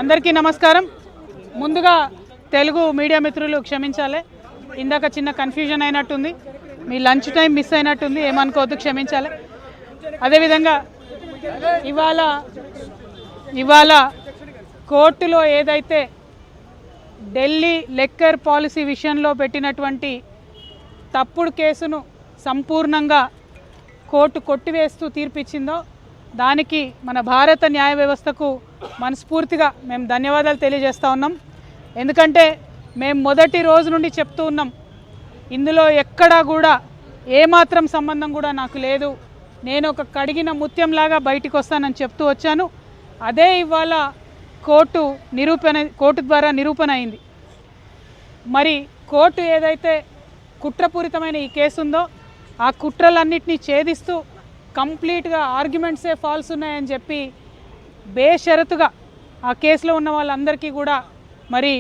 అందరికీ నమస్కారం. ముందుగా తెలుగు మీడియా మిత్రులు క్షమించాలి, ఇందాక చిన్న కన్ఫ్యూజన్ అయినట్టుంది, మీ లంచ్ టైం మిస్ అయినట్టుంది, ఏమనుకోవద్దు, క్షమించాలి. అదేవిధంగా ఇవాళ కోర్టులో ఏదైతే ఢిల్లీ లిక్కర్ పాలసీ విషయంలో పెట్టినటువంటి తప్పుడు కేసును సంపూర్ణంగా కోర్టు కొట్టివేస్తూ తీర్పిచ్చిందో దానికి మన భారత న్యాయ వ్యవస్థకు మనస్ఫూర్తిగా మేము ధన్యవాదాలు తెలియజేస్తూ ఉన్నాం. ఎందుకంటే మేము మొదటి రోజు నుండి చెప్తూ ఉన్నాం, ఇందులో ఎక్కడా కూడా ఏమాత్రం సంబంధం కూడా నాకు లేదు, నేను ఒక కడిగిన ముత్యంలాగా బయటికి వస్తానని చెప్తూ వచ్చాను. అదే ఇవాళ కోర్టు ద్వారా నిరూపణ అయింది. మరి కోర్టు ఏదైతే కుట్రపూరితమైన ఈ కేసు ఉందో ఆ కుట్రలన్నింటినీ ఛేదిస్తూ కంప్లీట్గా ఆర్గ్యుమెంట్సే ఫాల్స్ ఉన్నాయని చెప్పి బేషరతుగా ఆ కేసులో ఉన్న వాళ్ళందరికీ కూడా మరి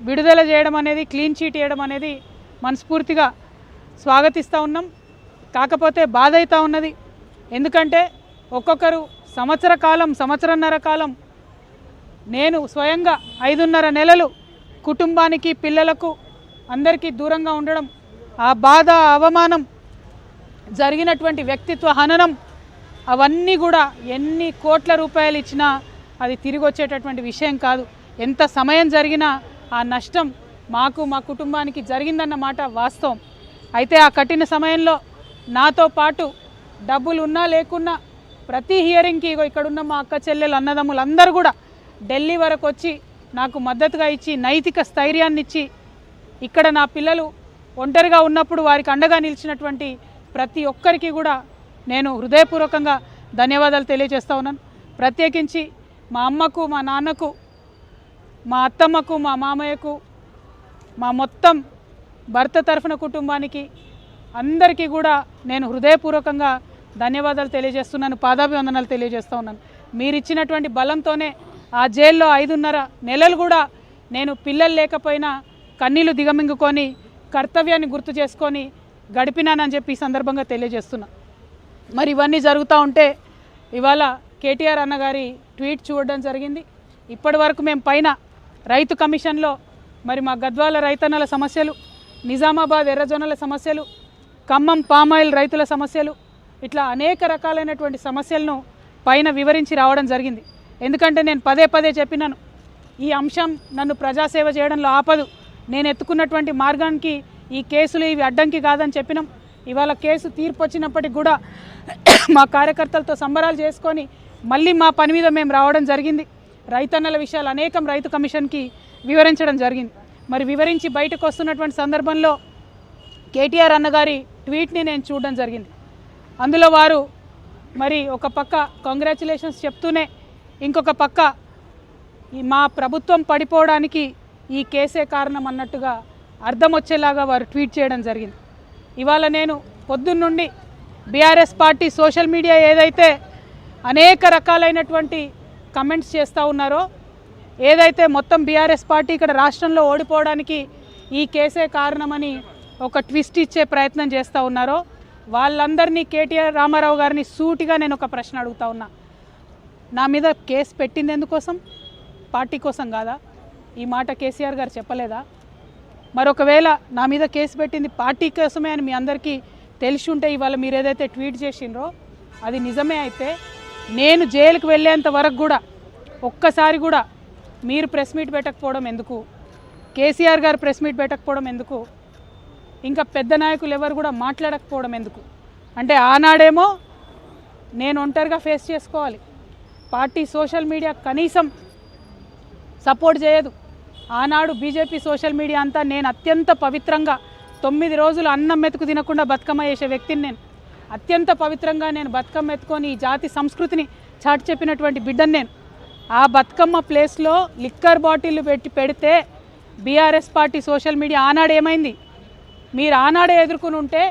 విడుదల చేయడం అనేది, క్లీన్ చీట్ చేయడం అనేది మనస్ఫూర్తిగా స్వాగతిస్తూ ఉన్నాం. కాకపోతే బాధ అవుతూ ఉన్నది, ఎందుకంటే ఒక్కొక్కరు సంవత్సరన్నర కాలం నేను స్వయంగా 5.5 నెలలు కుటుంబానికి, పిల్లలకు అందరికీ దూరంగా ఉండడం, ఆ బాధ, అవమానం, జరిగినటువంటి వ్యక్తిత్వ హననం, అవన్నీ కూడా ఎన్ని కోట్ల రూపాయలు ఇచ్చినా అది తిరిగి వచ్చేటటువంటి విషయం కాదు. ఎంత సమయం జరిగినా ఆ నష్టం మాకు, మా కుటుంబానికి జరిగిందన్నమాట వాస్తవం. అయితే ఆ కఠిన సమయంలో నాతో పాటు డబ్బులు ఉన్నా లేకున్నా ప్రతి హియరింగ్కి ఇక్కడున్న మా అక్క చెల్లెలు, అన్నదమ్ములు అందరూ కూడా ఢిల్లీ వరకు వచ్చి నాకు మద్దతుగా ఇచ్చి, నైతిక స్థైర్యాన్ని ఇచ్చి, ఇక్కడ నా పిల్లలు ఒంటరిగా ఉన్నప్పుడు వారికి అండగా నిలిచినటువంటి ప్రతి ఒక్కరికి కూడా నేను హృదయపూర్వకంగా ధన్యవాదాలు తెలియజేస్తూ ఉన్నాను. ప్రత్యేకించి మా అమ్మకు, మా నాన్నకు, మా అత్తమ్మకు, మా మామయ్యకు, మా మొత్తం భర్త తరఫున కుటుంబానికి అందరికీ కూడా నేను హృదయపూర్వకంగా ధన్యవాదాలు తెలియజేస్తున్నాను, పాదాభివందనాలు తెలియజేస్తూ ఉన్నాను. మీరు ఇచ్చినటువంటి బలంతోనే ఆ జైల్లో 5.5 నెలలు కూడా నేను పిల్లలు లేకపోయినా కన్నీళ్లు దిగమింగుకొని కర్తవ్యాన్ని గుర్తు చేసుకొని గడిపినానని చెప్పి ఈ సందర్భంగా తెలియజేస్తున్నా. మరి ఇవన్నీ జరుగుతూ ఉంటే ఇవాళ కేటీఆర్ అన్నగారి ట్వీట్ చూడడం జరిగింది. ఇప్పటి వరకు మేము పైన రైతు కమిషన్లో మరి మా గద్వాల రైతన్నల సమస్యలు, నిజామాబాద్ ఎర్రజొన్నల సమస్యలు, ఖమ్మం పామాయిల్ రైతుల సమస్యలు, ఇట్లా అనేక రకాలైనటువంటి సమస్యలను పైన వివరించి రావడం జరిగింది. ఎందుకంటే నేను పదే చెప్పినాను, ఈ అంశం నన్ను ప్రజాసేవ చేయడంలో ఆపదు, నేను ఎత్తుకున్నటువంటి మార్గానికి ఈ కేసులు ఇవి అడ్డంకి కాదని చెప్పినాం. ఇవాళ కేసు తీర్పు వచ్చినప్పటికి కూడా మా కార్యకర్తలతో సంబరాలు చేసుకొని మళ్ళీ మా పని మీద మేము రావడం జరిగింది. రైతన్నల విషయాలు అనేకం రైతు కమిషన్కి వివరించడం జరిగింది. మరి వివరించి బయటకు వస్తున్నటువంటి సందర్భంలో కేటీఆర్ అన్నగారి ట్వీట్ని నేను చూడడం జరిగింది. అందులో వారు మరి ఒక పక్క కంగ్రాచులేషన్స్ చెప్తూనే ఇంకొక పక్క మా ప్రభుత్వం పడిపోవడానికి ఈ కేసే కారణం అన్నట్టుగా అర్థం వచ్చేలాగా వారు ట్వీట్ చేయడం జరిగింది. ఇవాళ నేను పొద్దున్నుండి బీఆర్ఎస్ పార్టీ సోషల్ మీడియా ఏదైతే అనేక రకాలైనటువంటి కమెంట్స్ చేస్తూ ఉన్నారో, ఏదైతే మొత్తం బీఆర్ఎస్ పార్టీ ఇక్కడ రాష్ట్రంలో ఓడిపోవడానికి ఈ కేసే కారణమని ఒక ట్విస్ట్ ఇచ్చే ప్రయత్నం చేస్తూ ఉన్నారో, వాళ్ళందరినీ కేటీఆర్ రామారావు గారిని సూటిగా నేను ఒక ప్రశ్న అడుగుతా ఉన్నా. నా మీద కేసు పెట్టింది ఎందుకోసం? పార్టీ కోసం కాదా? ఈ మాట కేసీఆర్ గారు చెప్పలేదా? మరొకవేళ నా మీద కేసు పెట్టింది పార్టీ కోసమే అని మీ అందరికీ తెలిసి ఉంటే ఇవాళ మీరు ఏదైతే ట్వీట్ చేసిండ్రో అది నిజమే అయితే, నేను జైలుకు వెళ్ళేంత వరకు కూడా ఒక్కసారి కూడా మీరు ప్రెస్ మీట్ పెట్టకపోవడం ఎందుకు? కేసీఆర్ గారు ప్రెస్ మీట్ పెట్టకపోవడం ఎందుకు? ఇంకా పెద్ద నాయకులు ఎవరు కూడా మాట్లాడకపోవడం ఎందుకు? అంటే ఆనాడేమో నేను ఒంటరిగా ఫేస్ చేసుకోవాలి, పార్టీ సోషల్ మీడియా కనీసం సపోర్ట్ చేయదు. ఆనాడు బీజేపీ సోషల్ మీడియా అంతా నేను అత్యంత పవిత్రంగా 9 రోజులు అన్నం మెతుకు తినకుండా బతుకమ్మ చేసే వ్యక్తిని నేను. అత్యంత పవిత్రంగా నేను బతుకమ్మ ఎత్తుకొని ఈ జాతి సంస్కృతిని చాటి చెప్పినటువంటి బిడ్డను నేను. ఆ బతుకమ్మ ప్లేస్లో లిక్కర్ బాటిళ్ళు పెడితే బీఆర్ఎస్ పార్టీ సోషల్ మీడియా ఆనాడు ఏమైంది? మీరు ఆనాడే ఎదుర్కొని ఉంటే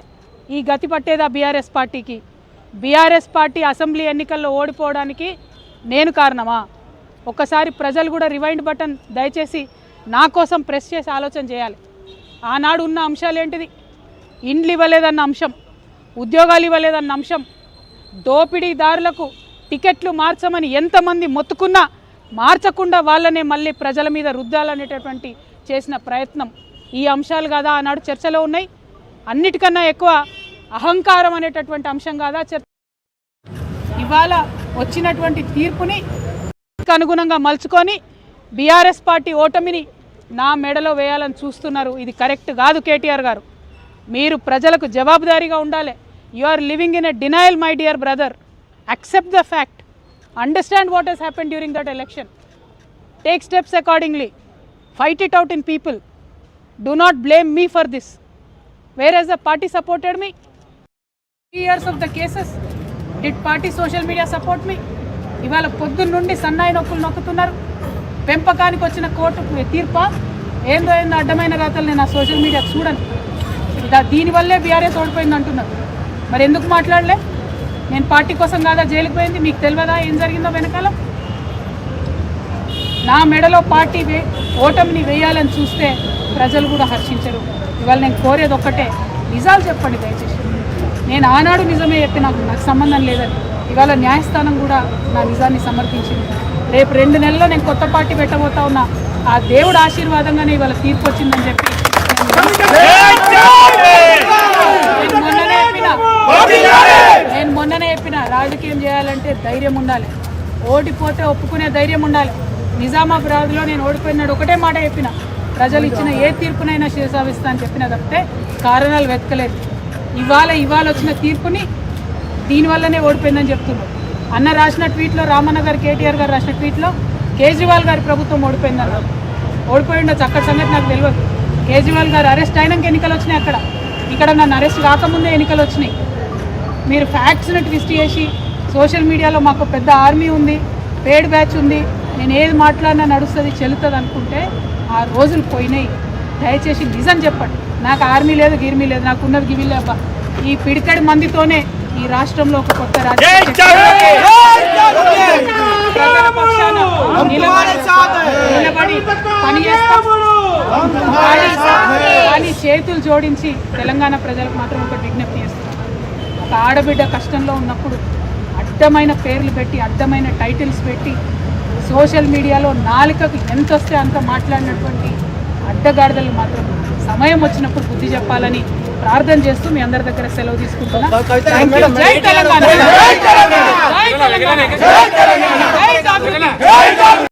ఈ గతి పట్టేదా బీఆర్ఎస్ పార్టీకి? బీఆర్ఎస్ పార్టీ అసెంబ్లీ ఎన్నికల్లో ఓడిపోవడానికి నేను కారణమా? ఒకసారి ప్రజలు కూడా రివైండ్ బటన్ దయచేసి నా కోసం ప్రెస్ చేసి ఆలోచన చేయాలి. ఆనాడు ఉన్న అంశాలు ఏంటిది? ఇండ్లు ఇవ్వలేదన్న అంశం, ఉద్యోగాలు ఇవ్వలేదన్న అంశం, దోపిడీదారులకు టికెట్లు మార్చమని ఎంతమంది మొత్తుకున్నా మార్చకుండా వాళ్ళనే మళ్ళీ ప్రజల మీద రుద్దాలనేటటువంటి చేసిన ప్రయత్నం ఈ అంశాలు కాదా ఆనాడు చర్చలో ఉన్నాయి. అన్నిటికన్నా ఎక్కువ అహంకారం అనేటటువంటి అంశం కాదా చర్చ. ఇవాళ వచ్చినటువంటి తీర్పుని అనుగుణంగా మలుచుకొని బీఆర్ఎస్ పార్టీ ఓటమిని నా మెడలో వేయాలని చూస్తున్నారు. ఇది కరెక్ట్ కాదు. కేటీఆర్ గారు, మీరు ప్రజలకు జవాబుదారీగా ఉండాలి. You are living in a denial my dear brother. accept the fact, understand what has happened during that election, take steps accordingly, fight it out in people, do not blame me for this. Whereas the party supported me 3 years of the cases, did party social media support me? ఇవాళ పొద్దున్న నుండి సన్నాయి నొక్కులు నొక్కుతున్నారు. పెంపకానికి వచ్చిన court తీర్పా ఏందో అడ్డమైన రాతలు నేను ఆ సోషల్ మీడియా చూడను. దీనివల్లే బీఆర్ఎస్ ఓడిపోయింది అంటున్నారు. మరి ఎందుకు మాట్లాడలే? నేను పార్టీ కోసం కాదా జైలుకి పోయింది? మీకు తెలియదా ఏం జరిగిందో వెనకాల? నా మెడలో పార్టీ ఓటమిని వేయాలని చూస్తే ప్రజలు కూడా హర్షించరు. ఇవాళ నేను కోరేది ఒక్కటే, నిజాలు చెప్పండి దయచేసి. నేను ఆనాడు నిజమే చెప్పి నాకు సంబంధం లేదని ఇవాళ న్యాయస్థానం కూడా నా నిజాన్ని సమర్థించింది. రేపు 2 నెలల్లో నేను కొత్త పార్టీ పెట్టబోతా ఉన్నా. ఆ దేవుడు ఆశీర్వాదంగానే ఇవాళ తీర్పు వచ్చిందని చెప్పి నేను మొన్ననే చెప్పిన, రాజకీయం చేయాలంటే ధైర్యం ఉండాలి, ఓడిపోతే ఒప్పుకునే ధైర్యం ఉండాలి. నిజామాబాద్లో నేను ఓడిపోయినాడు ఒకటే మాట చెప్పిన, ప్రజలు ఇచ్చిన ఏ తీర్పునైనా శిరసావిస్తా అని చెప్పిన తప్పితే కారణాలు వెతకలేదు. ఇవాళ వచ్చిన తీర్పుని దీనివల్లనే ఓడిపోయిందని చెప్తున్నారు. అన్న రాసిన ట్వీట్లో, రామన్న గారు కేటీఆర్ గారు రాసిన ట్వీట్లో కేజ్రీవాల్ గారి ప్రభుత్వం ఓడిపోయిందన్నారు. ఓడిపోయి ఉండొచ్చు, అక్కడ సంగతి నాకు తెలియదు. కేజ్రీవాల్ గారు అరెస్ట్ అయినాక ఎన్నికలు వచ్చినాయి. ఇక్కడ నన్ను అరెస్ట్ కాకముందే ఎన్నికలు వచ్చినాయి. మీరు ఫ్యాక్ట్స్ని ట్విస్ట్ చేసి సోషల్ మీడియాలో మాకు పెద్ద ఆర్మీ ఉంది, పేడ్ బ్యాచ్ ఉంది, నేను ఏది మాట్లాడినా నడుస్తుంది చెల్లుతుంది అనుకుంటే ఆ రోజులు పోయినాయి. దయచేసి నిజం చెప్పండి. నాకు ఆర్మీ లేదు, గిర్మీ లేదు, నాకు ఉన్నది గివిలే అబ్బా. ఈ పిడికడి మందితోనే ఈ రాష్ట్రంలో ఒక కొత్త రాజకీయ నిలబడి పనిచేస్తాం. కానీ చేతులు జోడించి తెలంగాణ ప్రజలకు మాత్రం ఒక విజ్ఞప్తి చేస్తాం. ఒక ఆడబిడ్డ కష్టంలో ఉన్నప్పుడు అడ్డమైన పేర్లు పెట్టి, అడ్డమైన టైటిల్స్ పెట్టి, సోషల్ మీడియాలో నాలుకకు ఎంత వస్తే అంత మాట్లాడినటువంటి అడ్డగాడిదలు మాత్రం సమయం వచ్చినప్పుడు బుద్ధి చెప్పాలని ప్రార్థన చేస్తూ మీ అందరి దగ్గర సెలవు తీసుకుంటున్నా. జై తెలంగాణ.